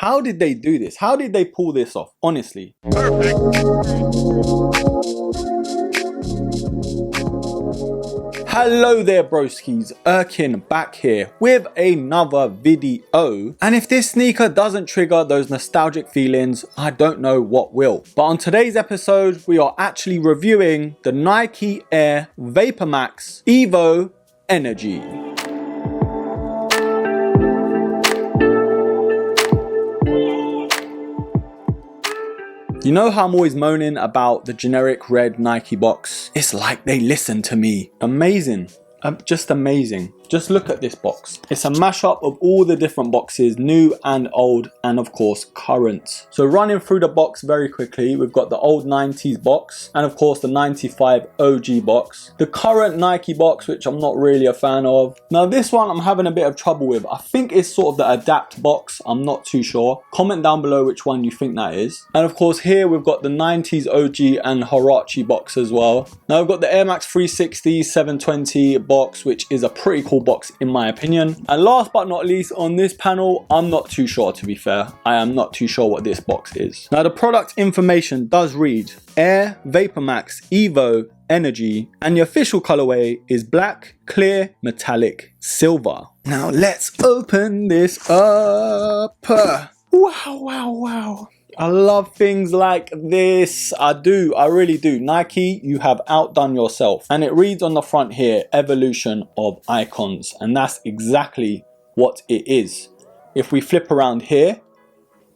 How did they do this? How did they pull this off? Honestly. Perfect. Hello there broskis, Erkin back here with another video, and if this sneaker doesn't trigger those nostalgic feelings, I don't know what will. But on today's episode we are actually reviewing the Nike Air VaporMax EVO NRG. You know how I'm always moaning about the generic red Nike box? It's like they listen to me. Amazing. Just amazing. Just look at this box. It's a mashup of all the different boxes, new and old, and of course current. So running through the box very quickly, we've got the old 90s box and of course the 95 OG box. The current Nike box, which I'm not really a fan of. Now this one I'm having a bit of trouble with. I think it's sort of the Adapt box. I'm not too sure. Comment down below which one you think that is. And of course here we've got the 90s OG and Huarache box as well. Now we've got the Air Max 360 720 box, which is a pretty cool box in my opinion. And last but not least, on this panel, I'm not too sure, to be fair. I am not too sure what this box is. Now the product information does read Air VaporMax EVO NRG, and the official colorway is black, clear, metallic, silver. Now let's open this up. Wow. I love things like this. I really do. Nike, you have outdone yourself. And it reads on the front here, evolution of icons. And that's exactly what it is. If we flip around here,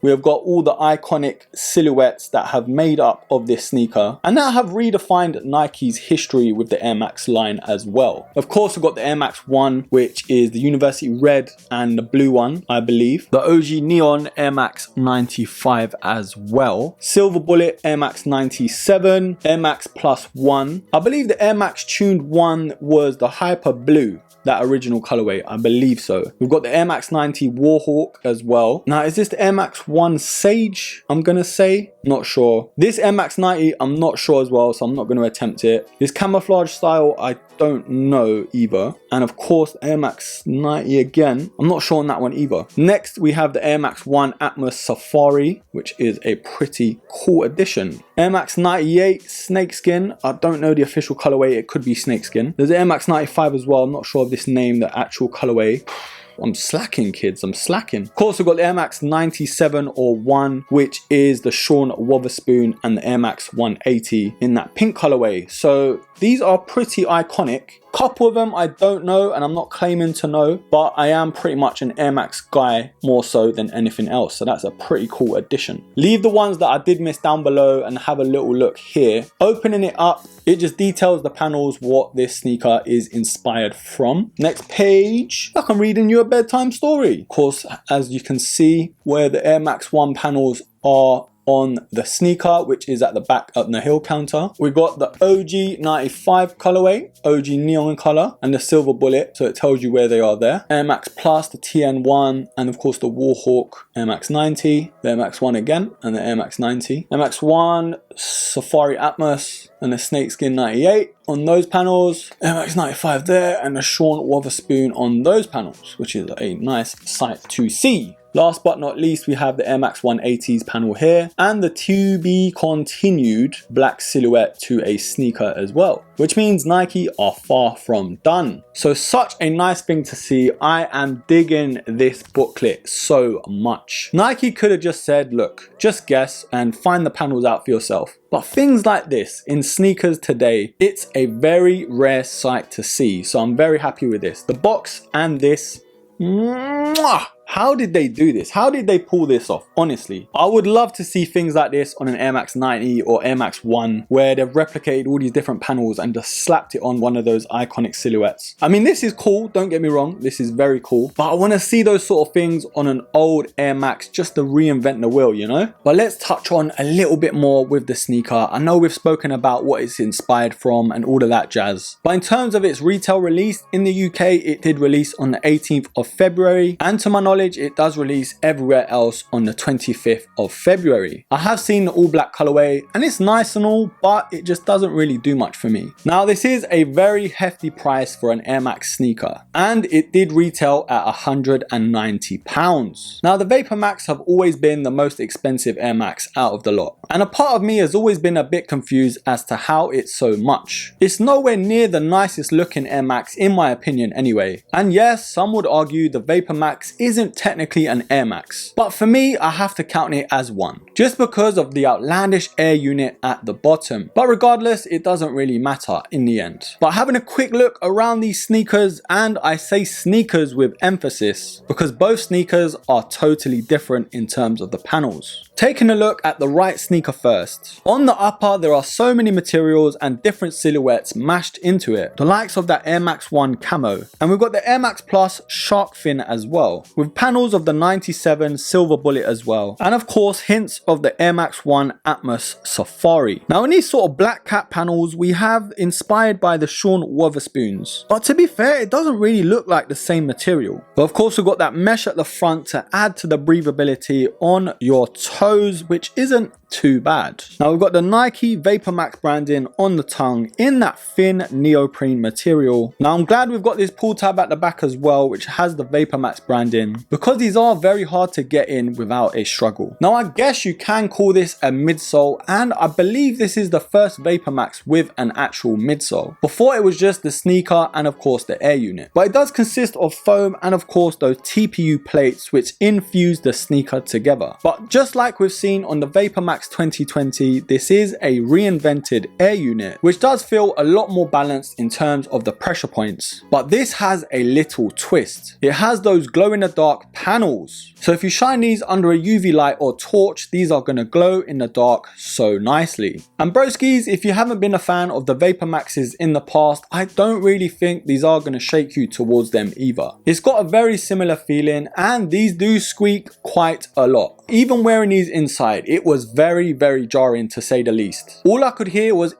we have got all the iconic silhouettes that have made up of this sneaker and that have redefined Nike's history with the Air Max line as well. Of course, we've got the Air Max 1, which is the University Red and the blue one, I believe. The OG Neon Air Max 95 as well. Silver Bullet Air Max 97, Air Max Plus 1. I believe the Air Max Tuned 1 was the Hyper Blue. That original colorway, I believe so. We've got the Air Max 90 Warhawk as well. Now, is this the Air Max 1 Sage? I'm gonna say, not sure. This Air Max 90, I'm not sure as well, so I'm not gonna attempt it. This camouflage style, I don't know either. And of course, Air Max 90 again. I'm not sure on that one either. Next, we have the Air Max 1 Atmos Safari, which is a pretty cool addition. Air Max 98 Snakeskin. I don't know the official colorway. It could be Snakeskin. There's the Air Max 95 as well. I'm not sure of this name, the actual colorway. I'm slacking, kids. I'm slacking. Of course, we've got the Air Max 97 or 1, which is the Sean Wotherspoon, and the Air Max 180 in that pink colorway. So these are pretty iconic. Couple of them I don't know, and I'm not claiming to know, but I am pretty much an Air Max guy more so than anything else. So that's a pretty cool addition. Leave the ones that I did miss down below and have a little look here. Opening it up, it just details the panels, what this sneaker is inspired from. Next page, like I'm reading you a bedtime story. Of course, as you can see, where the Air Max 1 panels are on the sneaker, which is at the back on the heel counter. We got the OG 95 colorway, OG neon color, and the silver bullet, so it tells you where they are there. Air Max Plus, the TN1, and of course the Warhawk Air Max 90, the Air Max 1 again, and the Air Max 90. Air Max 1 Safari Atmos, and the Snakeskin 98 on those panels. Air Max 95 there, and the Sean Wotherspoon on those panels, which is a nice sight to see. Last but not least, we have the Air Max 180s panel here and the to be continued black silhouette to a sneaker as well, which means Nike are far from done. So such a nice thing to see. I am digging this booklet so much. Nike could have just said, look, just guess and find the panels out for yourself. But things like this in sneakers today, it's a very rare sight to see. So I'm very happy with this. The box and this, mwah! How did they do this? How did they pull this off? Honestly, I would love to see things like this on an Air Max 90 or Air Max 1, where they've replicated all these different panels and just slapped it on one of those iconic silhouettes. I mean, this is cool, don't get me wrong, this is very cool, but I want to see those sort of things on an old Air Max just to reinvent the wheel, you know? But let's touch on a little bit more with the sneaker. I know we've spoken about what it's inspired from and all of that jazz, but in terms of its retail release in the UK, it did release on the 18th of February, and to my knowledge, knowledge, it does release everywhere else on the 25th of February. I have seen the all black colorway and it's nice and all, but it just doesn't really do much for me. Now this is a very hefty price for an Air Max sneaker, and it did retail at £190. Now the VaporMax have always been the most expensive Air Max out of the lot, and a part of me has always been a bit confused as to how it's so much. It's nowhere near the nicest looking Air Max in my opinion anyway, and yes, some would argue the VaporMax isn't technically an Air Max, but for me I have to count it as one, just because of the outlandish air unit at the bottom. But regardless, it doesn't really matter in the end. But having a quick look around these sneakers, and I say sneakers with emphasis because both sneakers are totally different in terms of the panels. Taking a look at the right sneaker first. On the upper, there are so many materials and different silhouettes mashed into it, the likes of that Air Max 1 camo. And we've got the Air Max Plus shark fin as well, with panels of the 97 silver bullet as well. And of course, hints of the Air Max 1 Atmos Safari. Now in these sort of black cap panels, we have inspired by the Sean Wotherspoons. But to be fair, it doesn't really look like the same material. But of course, we've got that mesh at the front to add to the breathability on your toes, which isn't too bad. Now we've got the Nike VaporMax branding on the tongue in that thin neoprene material. Now I'm glad we've got this pull tab at the back as well, which has the VaporMax branding, because these are very hard to get in without a struggle. Now I guess you can call this a midsole, and I believe this is the first VaporMax with an actual midsole. Before it was just the sneaker and of course the air unit, but it does consist of foam and of course those TPU plates which infuse the sneaker together. But just like we've seen on the VaporMax 2020, this is a reinvented air unit, which does feel a lot more balanced in terms of the pressure points. But this has a little twist. It has those glow in the dark panels. So if you shine these under a UV light or torch, these are going to glow in the dark so nicely. And broskis, if you haven't been a fan of the VaporMaxes in the past, I don't really think these are going to shake you towards them either. It's got a very similar feeling, and these do squeak quite a lot. Even wearing these inside, it was very jarring to say the least. All I could hear was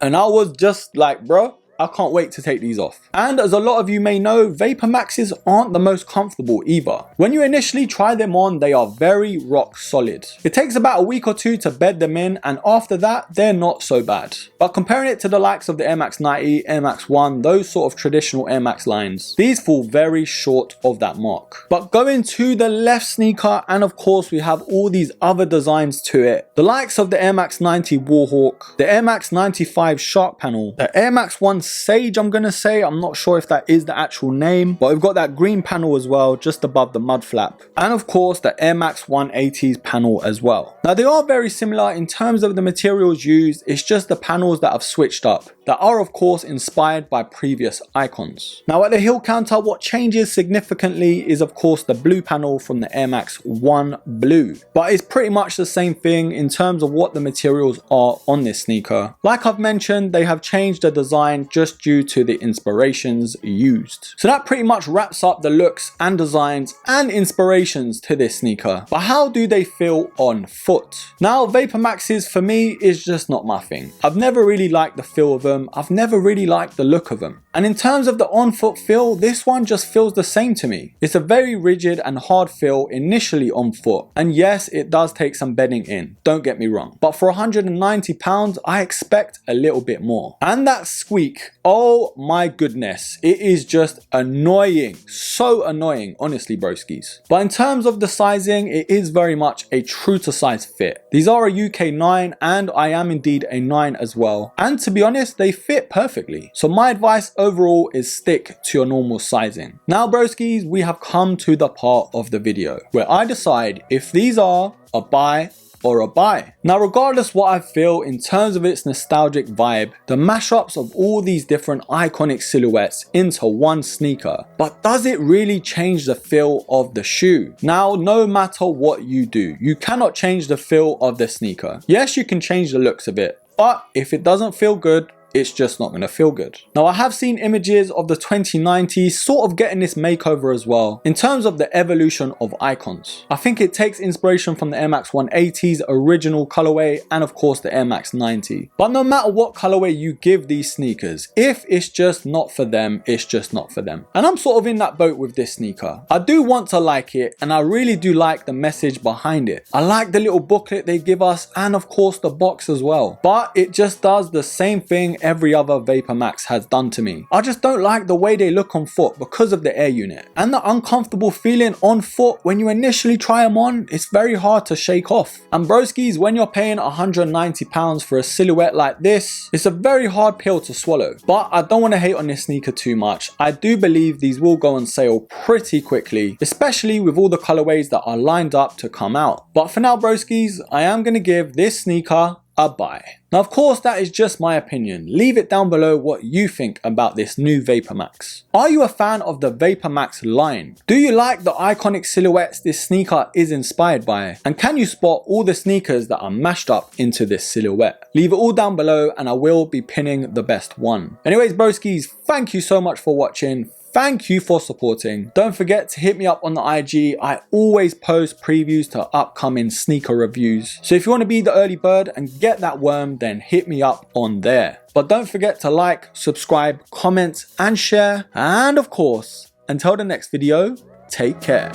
and I was just like, bro, I can't wait to take these off. And as a lot of you may know, VaporMaxes aren't the most comfortable either. When you initially try them on, they are very rock solid. It takes about a week or two to bed them in, and after that, they're not so bad. But comparing it to the likes of the Air Max 90, Air Max 1, those sort of traditional Air Max lines, these fall very short of that mark. But going to the left sneaker, and of course we have all these other designs to it. The likes of the Air Max 90 Warhawk, the Air Max 95 Shark Panel, the Air Max 1 Sage, I'm gonna say, I'm not sure if that is the actual name, but we've got that green panel as well just above the mud flap, and of course the Air Max 180s panel as well. Now they are very similar in terms of the materials used, it's just the panels that have switched up, that are of course inspired by previous icons. Now at the heel counter, what changes significantly is of course the blue panel from the Air Max 1 Blue, but it's pretty much the same thing in terms of what the materials are on this sneaker. Like I've mentioned, they have changed the design just due to the inspirations used. So that pretty much wraps up the looks and designs and inspirations to this sneaker. But how do they feel on foot? Now VaporMaxes for me is just not my thing. I've never really liked the feel of them. I've never really liked the look of them. And in terms of the on foot feel, this one just feels the same to me. It's a very rigid and hard feel initially on foot. And yes, it does take some bedding in, don't get me wrong. But for £190, I expect a little bit more. And that squeak, oh my goodness, it is just annoying. So annoying, honestly, broskis. But in terms of the sizing, it is very much a true to size fit. These are a UK 9 and I am indeed a 9 as well. And to be honest, they fit perfectly. So my advice overall is stick to your normal sizing. Now broskis, we have come to the part of the video where I decide if these are a buy or a buy. Now regardless what I feel in terms of its nostalgic vibe, the mashups of all these different iconic silhouettes into one sneaker, but does it really change the feel of the shoe? Now no matter what you do, you cannot change the feel of the sneaker. Yes, you can change the looks of it, but if it doesn't feel good, it's just not going to feel good. Now I have seen images of the 2090s sort of getting this makeover as well in terms of the evolution of icons. I think it takes inspiration from the Air Max 180's original colorway and of course the Air Max 90. But no matter what colorway you give these sneakers, if it's just not for them, it's just not for them. And I'm sort of in that boat with this sneaker. I do want to like it, and I really do like the message behind it. I like the little booklet they give us and of course the box as well. But it just does the same thing every other VaporMax has done to me. I just don't like the way they look on foot because of the air unit. And the uncomfortable feeling on foot when you initially try them on, it's very hard to shake off. And broskies, when you're paying £190 for a silhouette like this, it's a very hard pill to swallow. But I don't want to hate on this sneaker too much. I do believe these will go on sale pretty quickly, especially with all the colorways that are lined up to come out. But for now broskies, I am going to give this sneaker a buy. Now of course that is just my opinion. Leave it down below what you think about this new VaporMax. Are you a fan of the VaporMax line? Do you like the iconic silhouettes this sneaker is inspired by? And can you spot all the sneakers that are mashed up into this silhouette? Leave it all down below and I will be pinning the best one. Anyways broskies, thank you so much for watching. Thank you for supporting. Don't forget to hit me up on the IG. I always post previews to upcoming sneaker reviews. So if you want to be the early bird and get that worm, then hit me up on there. But don't forget to like, subscribe, comment and share. And of course, until the next video, take care.